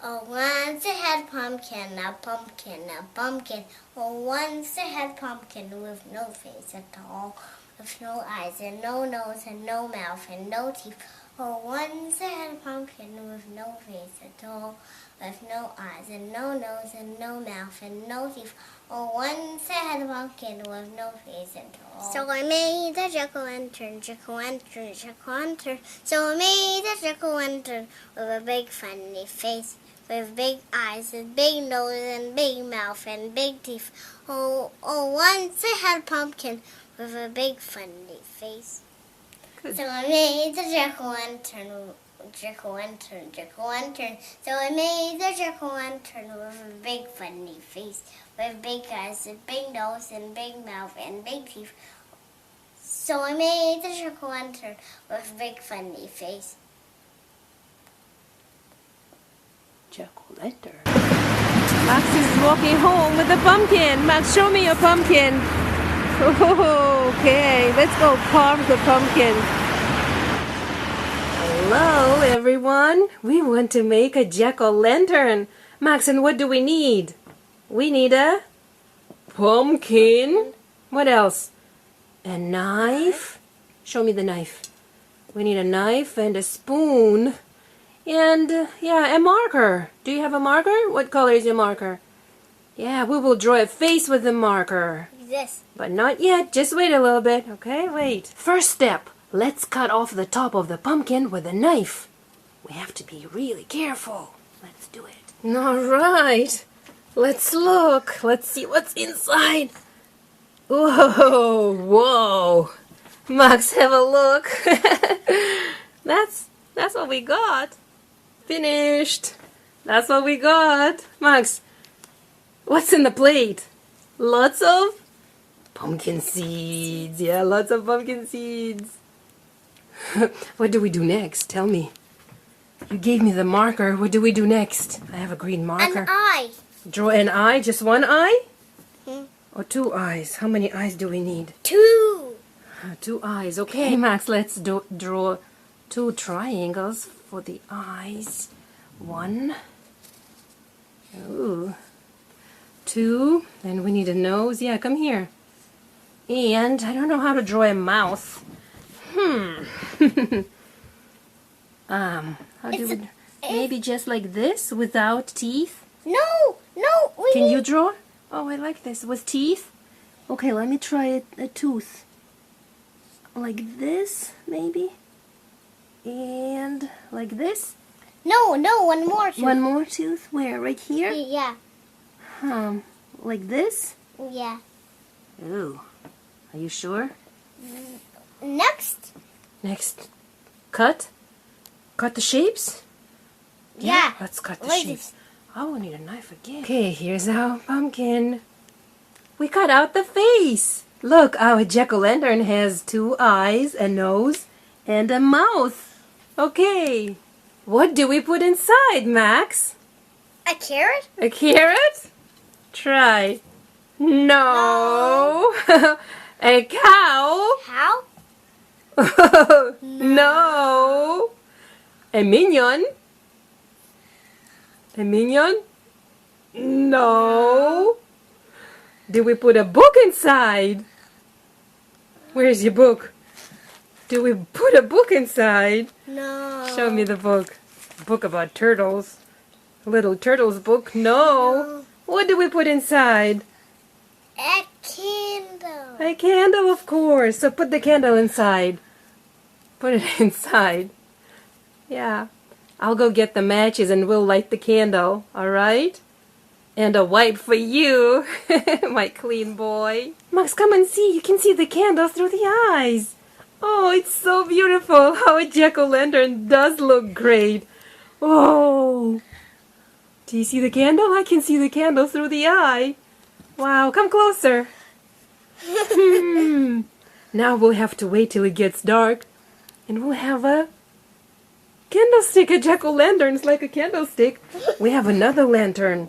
Oh, once I had pumpkin, a pumpkin, a pumpkin. Oh, once I had pumpkin with no face at all, with no eyes and no nose and no mouth and no teeth. Oh, once I had a pumpkin with no face at all, with no eyes and no nose and no mouth and no teeth. Oh, once I had a pumpkin with no face at all. So I made a jack-o'-lantern, jack-o'-lantern, jack-o'-lantern. So I made a jack-o'-lantern with a big funny face, with big eyes and big nose and big mouth and big teeth. Oh, once I had a pumpkin with a big funny face. Good. So I made the jack-o'-lantern, jack-o'-lantern, jack-o'-lantern. So I made the jack-o'-lantern with a big funny face, with big eyes and big nose and big mouth and big teeth. So I made the jack-o'-lantern with a big funny face. Jack-o'-lantern. Max is walking home with a pumpkin. Max, show me your pumpkin. Oh, okay, let's go carve the pumpkin. Hello, everyone. We want to make a jack-o'-lantern. Max, and what do we need? We need a pumpkin. What else? A knife. Show me the knife. We need a knife and a spoon. And, yeah, a marker. Do you have a marker? What color is your marker? Yeah, we will draw a face with the marker. This. But not yet. Just wait a little bit, okay? Wait. First step. Let's cut off the top of the pumpkin with a knife. We have to be really careful. Let's do it. All right. Let's look. Let's see what's inside. Whoa, whoa. Max, have a look. That's what we got. Finished. That's what we got. Max, what's in the plate? Lots of pumpkin seeds. Yeah, lots of pumpkin seeds. What do we do next? Tell me. You gave me the marker. What do we do next? I have a green marker. An eye. Draw an eye? Just one eye? Hmm. Or two eyes? How many eyes do we need? 2. 2 eyes. Okay, Max, let's draw 2 triangles for the eyes. 1. Ooh. 2. Then we need a nose. Yeah, come here. And I don't know how to draw a mouth. How do we... Maybe just like this, without teeth? No. Can you draw? Oh, I like this. With teeth? Okay, let me try a tooth. Like this, maybe? And like this? No, one more. One more tooth? Where? Right here? Yeah. Like this? Yeah. Ooh. Are you sure? Next. Next. Cut? Cut the shapes? Yeah. Let's cut the Like shapes. Oh, we need a knife again. Okay, here's our pumpkin. We cut out the face. Look, our jack-o'-lantern has 2 eyes, a nose, and a mouth. Okay. What do we put inside, Max? A carrot? A carrot? Try. No. A cow? How? No. A minion? A minion? No. Do we put a book inside? Where's your book? Do we put a book inside? No. Show me the book. A book about turtles. A little turtles book? No. What do we put inside? A candle. A candle, of course. So put the candle inside. Put it inside. Yeah. I'll go get the matches and we'll light the candle. Alright? And a wipe for you, my clean boy. Max, come and see. You can see the candle through the eyes. Oh, it's so beautiful. How a jack-o'-lantern does look great. Oh. Do you see the candle? I can see the candle through the eye. Wow, come closer. Now we'll have to wait till it gets dark. And we'll have a candlestick. A jack-o'-lantern's like a candlestick. We have another lantern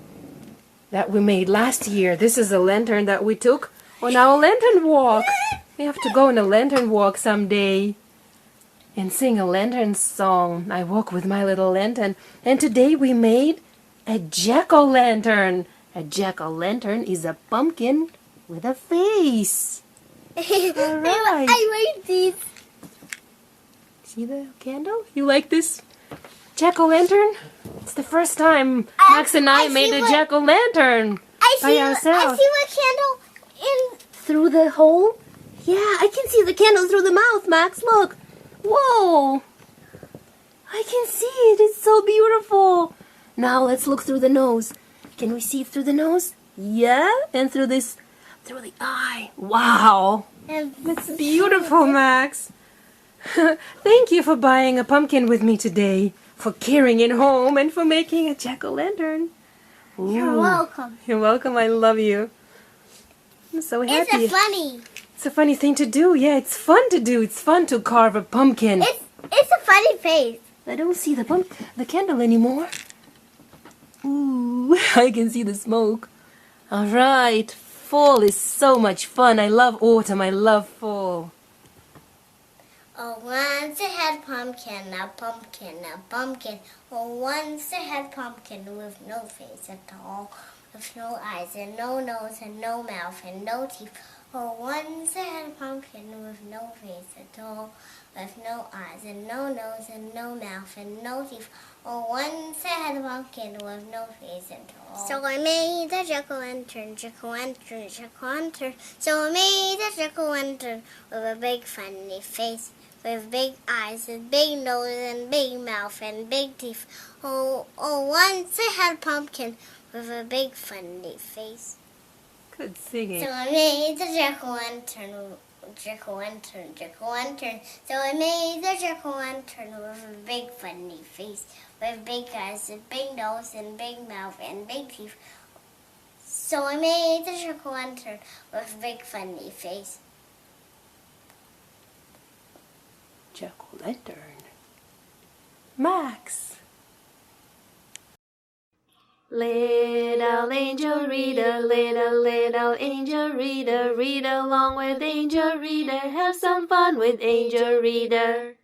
that we made last year. This is a lantern that we took on our lantern walk. We have to go on a lantern walk someday and sing a lantern song. I walk with my little lantern. And today we made A jack-o'-lantern. A jack-o'-lantern is a pumpkin with a face. All right. I like these. See the candle? You like this jack-o'-lantern? It's the first time Max and I made a jack-o'-lantern by ourselves. I see my candle in. Through the hole? Yeah, I can see the candle through the mouth, Max. Look. Whoa. I can see it. It's so beautiful. Now let's look through the nose. Can we see through the nose? Yeah, and through the eye. Wow. That's beautiful, Max. Thank you for buying a pumpkin with me today, for carrying it home, and for making a jack-o'-lantern. You're welcome. You're welcome. I love you. I'm so happy. It's a funny thing to do. Yeah, it's fun to do. It's fun to carve a pumpkin. It's a funny face. I don't see the candle anymore. Ooh, I can see the smoke. All right. Fall is so much fun. I love autumn. I love fall. Oh, once it had pumpkin, a pumpkin, a pumpkin. Oh, once it had pumpkin with no face at all, with no eyes and no nose and no mouth and no teeth. Oh, once it had a pumpkin with no face at all, with no eyes and no nose and no mouth and no teeth. Oh, once I had a pumpkin with no face at all. So I made a jack-o'-lantern, jack-o'-lantern, jack-o'-lantern. So I made a jack-o'-lantern with a big funny face, with big eyes and big nose and big mouth and big teeth. Oh, once I had a pumpkin with a big funny face. Good singing. So I made the jack-o'-lantern, jack-o'-lantern, jack-o'-lantern. So I made the jack-o'-lantern with a big funny face, with big eyes and big nose and big mouth and big teeth. So I made the jack-o'-lantern with a big funny face. Jack-o'-lantern. Max. Little angel reader, little angel reader, read along with angel reader, have some fun with angel reader.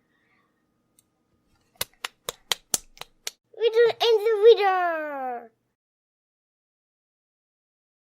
Little angel reader.